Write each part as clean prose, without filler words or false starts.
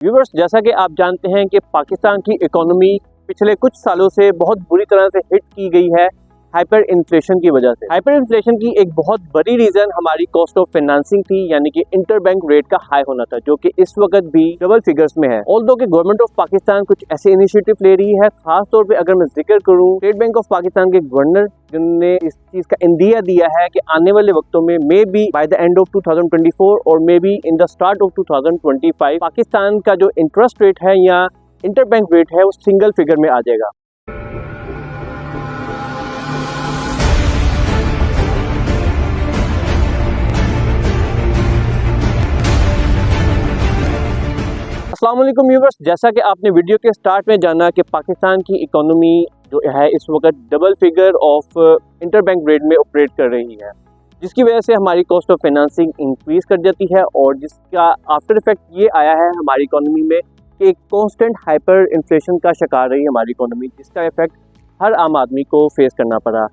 Viewers, जैसा कि आप जानते हैं कि पाकिस्तान की इकोनॉमी पिछले कुछ सालों से बहुत बुरी तरह से हिट की गई है हाइपर इन्फ्लेशन की वजह से। हाइपर इन्फ्लेशन की एक बहुत बड़ी रीज़न हमारी कॉस्ट ऑफ फाइनेंसिंग थी, यानी कि इंटरबैंक रेट का हाई होना था, जो कि इस वक्त भी डबल फिगर्स में है। ऑल्दो कि गवर्नमेंट ऑफ पाकिस्तान कुछ ऐसे इनिशिएटिव ले रही है, खास तौर पे अगर मैं जिक्र करूं स्टेट बैंक ऑफ पाकिस्तान के गवर्नर जिन्होंने इस चीज़ का इंदिया दिया है कि आने वाले वक्तों में may be by the end of 2024 और may be in the start of 2025 Pakistan का जो इंटरेस्ट रेट है या इंटरबैंक रेट है वो सिंगल फिगर में आ जाएगा। अस्सलाम वालेकुम व्यूअर्स, जैसा कि आपने वीडियो के स्टार्ट में जाना कि पाकिस्तान की इकोनॉमी जो है इस वक्त double figure of interbank rate में ऑपरेट कर रही है, जिसकी वजह से हमारी कॉस्ट ऑफ फाइनेंसिंग इंक्रीज़ कर जाती है और जिसका आफ्टर इफेक्ट ये आया है हमारी इकोनॉमी में कि एक कांस्टेंट हाइपर इन्फ्लेशन का शिकार रही हमारी इकोनॉमी, जिसका इफेक्ट हर आम आदमी को फेस करना पड़ा।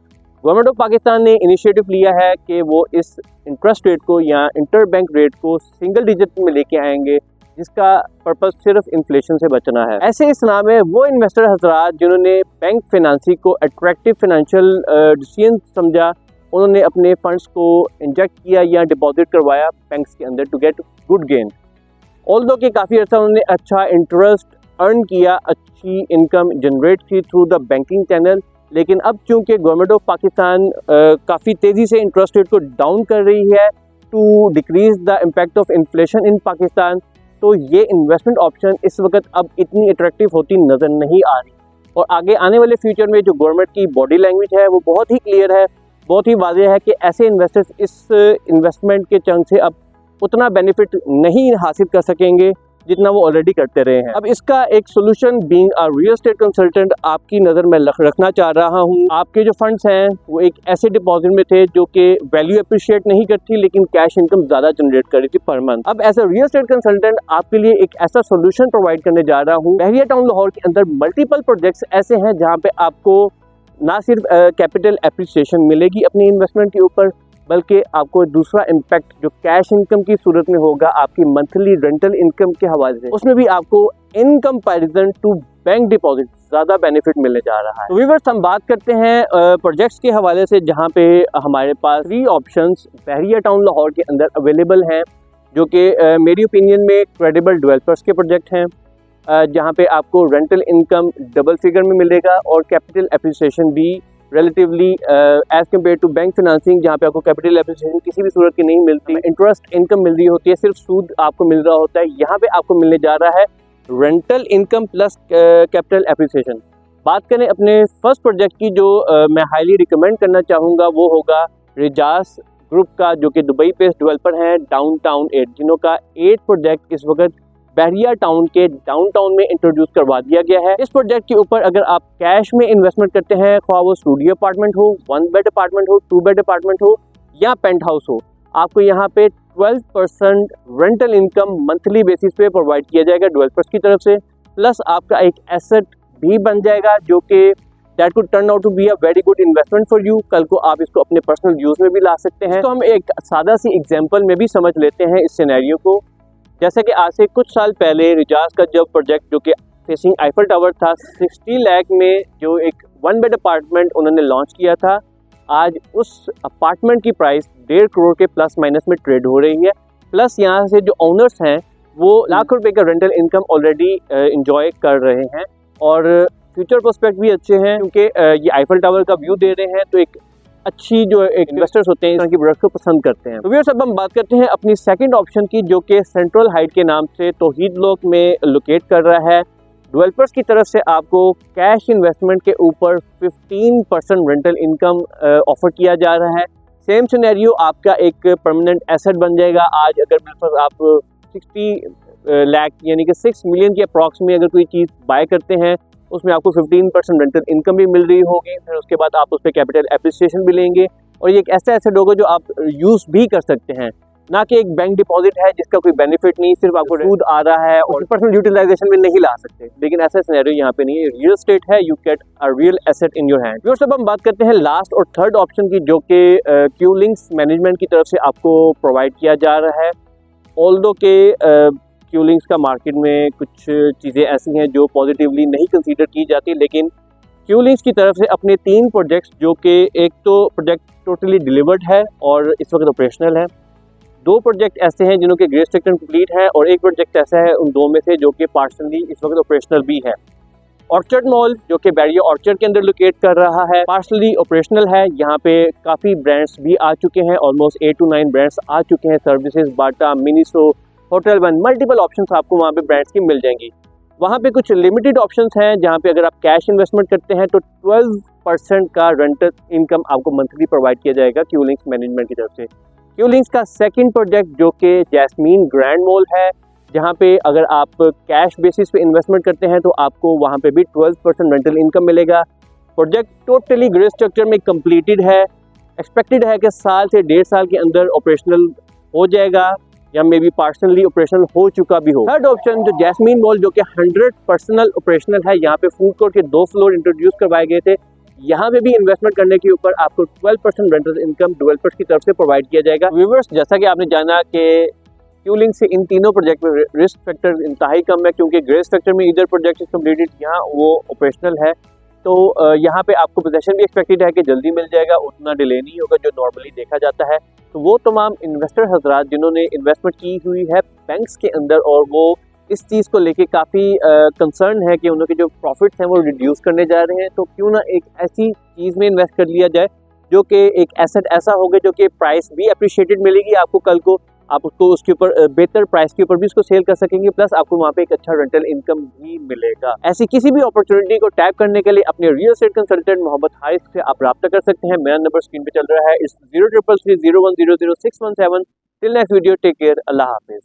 गवर्नमेंट ऑफ पाकिस्तान ने इनिशिएटिव लिया है कि वो इस इंटरेस्ट रेट को या इंटरबैंक रेट को सिंगल डिजिट में लेके आएंगे, जिसका पर्पस सिर्फ इन्फ्लेशन से बचना है। ऐसे इस्लाम में वो इन्वेस्टर हजरात जिन्होंने बैंक फाइनेंसिंग को अट्रैक्टिव फाइनेंशियल डिसीजन समझा, उन्होंने अपने फंड्स को इंजेक्ट किया या डिपॉजिट करवाया बैंक्स के अंदर to get good gain. Although कि काफ़ी अर्सा उन्होंने अच्छा इंटरेस्ट अर्न किया, अच्छी इनकम जनरेट की थ्रू द बैंकिंग चैनल, लेकिन अब चूँकि गवर्नमेंट ऑफ पाकिस्तान काफ़ी तेज़ी से इंटरेस्ट रेट को डाउन कर रही है to decrease the impact of inflation in Pakistan, तो ये इन्वेस्टमेंट ऑप्शन इस वक्त अब इतनी अट्रैक्टिव होती नज़र नहीं आ रही। और आगे आने वाले फ्यूचर में जो गवर्नमेंट की बॉडी लैंग्वेज है वो बहुत ही क्लियर है, बहुत ही वाज़ेह है कि ऐसे इन्वेस्टर्स इस इन्वेस्टमेंट के चंग से अब उतना बेनिफिट नहीं हासिल कर सकेंगे जितना वो ऑलरेडी करते रहे हैं। अब इसका एक solution being a real estate consultant आपकी नज़र में रखना चाह रहा हूँ। आपके जो फंड्स हैं वो एक ऐसे डिपॉजिट में थे जो कि वैल्यू अप्रिशिएट नहीं करती लेकिन कैश इनकम ज़्यादा जनरेट कर रही थी पर मंथ। अब as a real estate consultant आपके लिए एक ऐसा सोल्यूशन प्रोवाइड करने जा रहा हूँ। बहरिया टाउन लाहौर के अंदर मल्टीपल प्रोजेक्ट्स ऐसे हैं जहाँ पे आपको ना सिर्फ कैपिटल एप्रिसिएशन मिलेगी अपनी इन्वेस्टमेंट के ऊपर, बल्कि आपको दूसरा इम्पैक्ट जो कैश इनकम की सूरत में होगा आपकी मंथली रेंटल इनकम के हवाले से, उसमें भी आपको in comparison to bank deposit ज़्यादा बेनिफिट मिलने जा रहा है। तो व्यूअर्स, हम बात करते हैं प्रोजेक्ट्स के हवाले से, जहां पे हमारे पास 3 ऑप्शंस बहरिया टाउन लाहौर के अंदर अवेलेबल हैं, जो कि मेरी ओपिनियन में क्रेडिबल डेवलपर्स के प्रोजेक्ट हैं, जहाँ पे आपको रेंटल इनकम डबल फिगर में मिलेगा और कैपिटल एप्रिसिएशन भी relatively as compare to bank financing, जहाँ पे आपको कैपिटल एप्रिसिएशन किसी भी सूरत की नहीं मिलती, इंटरेस्ट इनकम मिल रही होती है, सिर्फ सूद आपको मिल रहा होता है। यहाँ पे आपको मिलने जा रहा है rental income plus capital appreciation. बात करें अपने फर्स्ट प्रोजेक्ट की, जो मैं हाईली रिकमेंड करना चाहूँगा, वो होगा रिजास ग्रुप का, जो कि दुबई बेस्ड डेवलपर हैं, डाउनटाउन 8, जिन्हों का 8 प्रोजेक्ट इस वक्त बहरिया टाउन के डाउनटाउन में इंट्रोड्यूस करवा दिया गया है। इस प्रोजेक्ट के ऊपर अगर आप कैश में इन्वेस्टमेंट करते हैं, ख्वाह वो स्टूडियो अपार्टमेंट हो, 1 बेड अपार्टमेंट हो, 2 बेड अपार्टमेंट हो या पेंट हाउस हो, आपको यहाँ पे 12% रेंटल इनकम मंथली बेसिस पे प्रोवाइड किया जाएगा डेवलपर्स की तरफ से, प्लस आपका एक एसेट भी बन जाएगा जो कि that could turn out to be a very good investment for you. कल को आप इसको अपने पर्सनल यूज़ में भी ला सकते हैं। तो हम एक सादा सी एग्जाम्पल में भी समझ लेते हैं इस सिनेरियो को। जैसे कि आज से कुछ साल पहले रिजास का जब प्रोजेक्ट जो कि फेसिंग आईफल टावर था, 60 लाख में जो एक 1 बेड अपार्टमेंट उन्होंने लॉन्च किया था, आज उस अपार्टमेंट की प्राइस 1.5 करोड़ के प्लस माइनस में ट्रेड हो रही है। प्लस यहाँ से जो ओनर्स हैं वो लाख रुपए का रेंटल इनकम ऑलरेडी इंजॉय कर रहे हैं और फ्यूचर प्रोस्पेक्ट भी अच्छे हैं, क्योंकि ये आईफल टावर का व्यू दे रहे हैं, तो एक अच्छी जो एक इन्वेस्टर्स होते हैं इस तरह की प्रोडक्ट को पसंद करते हैं। तो व्यूअर्स, अब हम बात करते हैं अपनी सेकंड ऑप्शन की, जो कि सेंट्रल हाइट के नाम से तौहीद ब्लॉक में लोकेट कर रहा है। डेवलपर्स की तरफ से आपको कैश इन्वेस्टमेंट के ऊपर 15% रेंटल इनकम ऑफर किया जा रहा है। सेम सिनेरियो आपका एक परमानेंट एसेट बन जाएगा। आज अगर बिल्कुल आप 60 लाख यानी कि 6 मिलियन के अप्रॉक्स में अगर कोई चीज़ बाय करते हैं, उसमें आपको 15% रेंटल इनकम भी मिल रही होगी, फिर उसके बाद आप उस पर कैपिटल एप्रिसिएशन भी लेंगे और ये एक ऐसा एसेट होगा जो आप यूज़ भी कर सकते हैं, ना कि एक बैंक डिपॉजिट है जिसका कोई बेनिफिट नहीं, सिर्फ आपको सूद आ रहा है और पर्सनल यूटिलाइजेशन में नहीं ला सकते। लेकिन ऐसा सिनेरियो यहाँ पे नहीं है, रियल एस्टेट है, you get a real asset in your hand. Viewers, अब हम बात करते हैं लास्ट और थर्ड ऑप्शन की, जो कि क्यूलिंग्स मैनेजमेंट की तरफ से आपको प्रोवाइड किया जा रहा है। ऑल्दो के क्यूलिंग्स का मार्केट में कुछ चीज़ें ऐसी हैं जो पॉजिटिवली नहीं कंसीडर की जाती, लेकिन क्यूलिंग्स की तरफ से अपने 3 प्रोजेक्ट्स, जो कि एक तो प्रोजेक्ट टोटली डिलीवर्ड है और इस वक्त ऑपरेशनल है, 2 प्रोजेक्ट ऐसे हैं जिन्हों के ग्रे स्ट्रक्चर कंप्लीट है, और एक प्रोजेक्ट ऐसा है उन 2 में से जो कि पार्सनली इस वक्त ऑपरेशनल भी है। ऑर्चर्ड मॉल जो कि बैरियर ऑर्चर्ड के अंदर लोकेट कर रहा है, पार्शली ऑपरेशनल है। यहाँ पे काफ़ी ब्रांड्स भी आ चुके हैं, ऑलमोस्ट 8 to 9 ब्रांड्स आ चुके हैं। Services, Bata, Miniso, hotel one, multiple options आपको वहाँ पे ब्रांड्स की मिल जाएंगी। वहाँ पे कुछ लिमिटेड ऑप्शंस हैं जहाँ पे अगर आप कैश इन्वेस्टमेंट करते हैं तो 12% का रेंटल इनकम आपको मंथली प्रोवाइड किया जाएगा क्यूलिंग्स मैनेजमेंट की तरफ से। क्यूलिंग्स का सेकंड प्रोजेक्ट जो कि जैस्मीन ग्रैंड मॉल है, जहाँ पे अगर आप कैश बेसिस पे इन्वेस्टमेंट करते हैं तो आपको वहाँ पे भी 12% रेंटल इनकम मिलेगा। प्रोजेक्ट टोटली ग्रे स्ट्रक्चर में कंप्लीटेड है, एक्सपेक्टेड है कि साल से 1.5 साल के अंदर ऑपरेशनल हो जाएगा या मे बी पार्सनली ऑपरेशनल हो चुका भी हो। थर्ड ऑप्शन जो जैस्मीन मॉल जो कि 100% ऑपरेशनल है, यहाँ पे फूड कोर्ट के 2 फ्लोर इंट्रोड्यूस करवाए गए थे। यहाँ पे भी इन्वेस्टमेंट करने के ऊपर आपको 12% रेंटल इनकम डेवलपर्स की तरफ से प्रोवाइड किया जाएगा। व्यूअर्स, जैसा कि आपने जाना कि क्यूलिंग से इन तीनों प्रोजेक्ट में रिस्क फैक्टर इंतहाई कम है, क्योंकि ग्रे स्ट्रक्चर में इधर प्रोजेक्ट इज कम्प्लीटेड, यहाँ वो ऑपरेशनल है, तो यहाँ पे आपको पोजेशन भी एक्सपेक्टेड है कि जल्दी मिल जाएगा, उतना डिले नहीं होगा जो नॉर्मली देखा जाता है। तो वो तमाम इन्वेस्टर हजरात जिन्होंने इन्वेस्टमेंट की हुई है बैंक्स के अंदर और वो इस चीज़ को लेके काफ़ी कंसर्न है कि उनके जो प्रॉफिट्स हैं वो रिड्यूस करने जा रहे हैं, तो क्यों ना एक ऐसी चीज़ में इन्वेस्ट कर लिया जाए जो कि एक एसेट ऐसा होगा जो कि प्राइस भी अप्रिशिएटेड मिलेगी आपको, कल को आप उसको उसके ऊपर बेहतर प्राइस के ऊपर भी उसको सेल कर सकेंगे, प्लस आपको वहाँ पे एक अच्छा रेंटल इनकम भी मिलेगा। ऐसी किसी भी अपॉर्चुनिटी को टैप करने के लिए अपने real estate consultant Mohammad Haris से आप रब्ता कर सकते हैं। मेरा नंबर स्क्रीन पे चल रहा है, इस 033301000617। Till next video, take care, अल्लाह हाफिज।